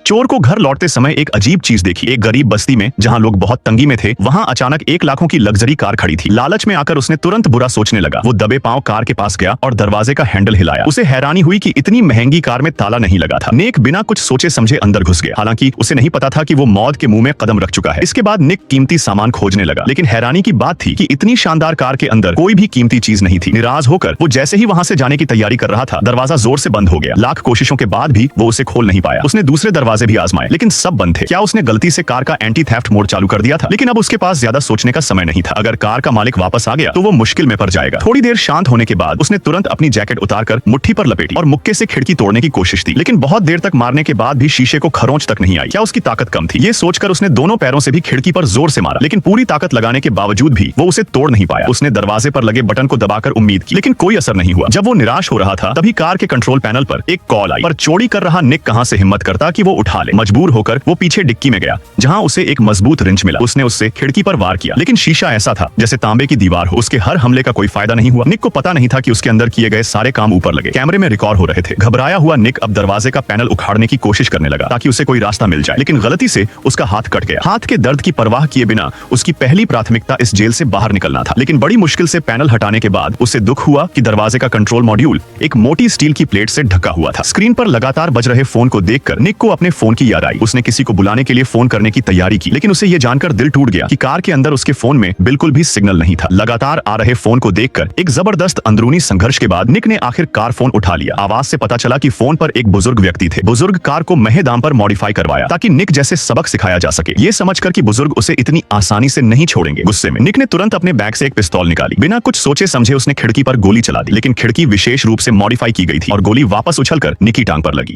चोर को घर लौटते समय एक अजीब चीज देखी। एक गरीब बस्ती में जहां लोग बहुत तंगी में थे, वहां अचानक 1 लाखों की लग्जरी कार खड़ी थी। लालच में आकर उसने तुरंत बुरा सोचने लगा। वो दबे पांव कार के पास गया और दरवाजे का हैंडल हिलाया। उसे हैरानी हुई कि इतनी महंगी कार में ताला नहीं लगा था। निक बिना कुछ सोचे समझे अंदर घुस गया। हालांकि उसे नहीं पता था कि वो मौत के मुंह में कदम रख चुका है। इसके बाद निक कीमती सामान खोजने लगा, लेकिन हैरानी की बात थी कि इतनी शानदार कार के अंदर कोई भी कीमती चीज नहीं थी। निराश होकर वो जैसे ही वहां से जाने की तैयारी कर रहा था, दरवाजा जोर से बंद हो गया। लाख कोशिशों के बाद भी वो उसे खोल नहीं पाया। उसने दूसरे दरवाजे भी आजमाए, लेकिन सब बंद थे। क्या उसने गलती से कार का एंटी थेफ्ट मोड चालू कर दिया था? लेकिन अब उसके पास ज्यादा सोचने का समय नहीं था। अगर कार का मालिक वापस आ गया तो वो मुश्किल में पड़ जाएगा। थोड़ी देर शांत होने के बाद उसने तुरंत अपनी जैकेट उतारकर मुट्ठी पर लपेटी और मुक्के से खिड़की तोड़ने की कोशिश की, लेकिन बहुत देर तक मारने के बाद भी शीशे को खरोंच तक नहीं आई। क्या उसकी ताकत कम थी? ये सोचकर उसने दोनों पैरों से भी खिड़की पर जोर से मारा, लेकिन पूरी ताकत लगाने के बावजूद भी वो उसे तोड़ नहीं पाया। उसने दरवाजे पर लगे बटन को दबाकर उम्मीद की, लेकिन कोई असर नहीं हुआ। जब वो निराश हो रहा था, तभी कार के कंट्रोल पैनल पर एक कॉल आई। पर चोरी कर रहा निक कहां से हिम्मत करता कि वो उठा ले। मजबूर होकर वो पीछे डिक्की में गया, जहां उसे एक मजबूत रिंच मिला। उसने उससे खिड़की पर वार किया, लेकिन शीशा ऐसा था जैसे तांबे की दीवार हो। उसके हर हमले का कोई फायदा नहीं हुआ। निक को पता नहीं था कि उसके अंदर किए गए सारे काम ऊपर लगे कैमरे में रिकॉर्ड हो रहे थे। घबराया हुआ निक अब दरवाजे का पैनल उखाड़ने की कोशिश करने लगा ताकि उसे कोई रास्ता मिल जाए, लेकिन गलती से उसका हाथ कट गया। हाथ के दर्द की परवाह किए बिना उसकी पहली प्राथमिकता इस जेल से बाहर निकलना था। लेकिन बड़ी मुश्किल से पैनल हटाने के बाद उसे दुख हुआ कि दरवाजे का कंट्रोल मॉड्यूल एक मोटी स्टील की प्लेट से ढका हुआ था। स्क्रीन पर लगातार बज रहे फोन को देखकर निक को अपने फोन की याद आई। उसने किसी को बुलाने के लिए फोन करने की तैयारी की, लेकिन उसे यह जानकर दिल टूट गया कि कार के अंदर उसके फोन में बिल्कुल भी सिग्नल नहीं था। लगातार आ रहे फोन को देखकर एक जबरदस्त अंदरूनी संघर्ष के बाद निक ने आखिरकार फोन उठा लिया। आवाज से पता चला कि फोन पर एक बुजुर्ग व्यक्ति थे। बुजुर्ग कार को महंगे दाम पर मॉडिफाई करवाया ताकि निक जैसे सबक सिखाया जा सके। ये समझकर कि बुजुर्ग उसे इतनी आसानी से नहीं छोड़ेंगे, गुस्से में निक ने तुरंत अपने बैग से एक पिस्तौल निकाली। बिना कुछ सोचे समझे उसने खिड़की पर गोली चला दी, लेकिन खिड़की विशेष रूप से मॉडिफाई की गई थी और गोली वापस उछलकर निक की टांग पर लगी।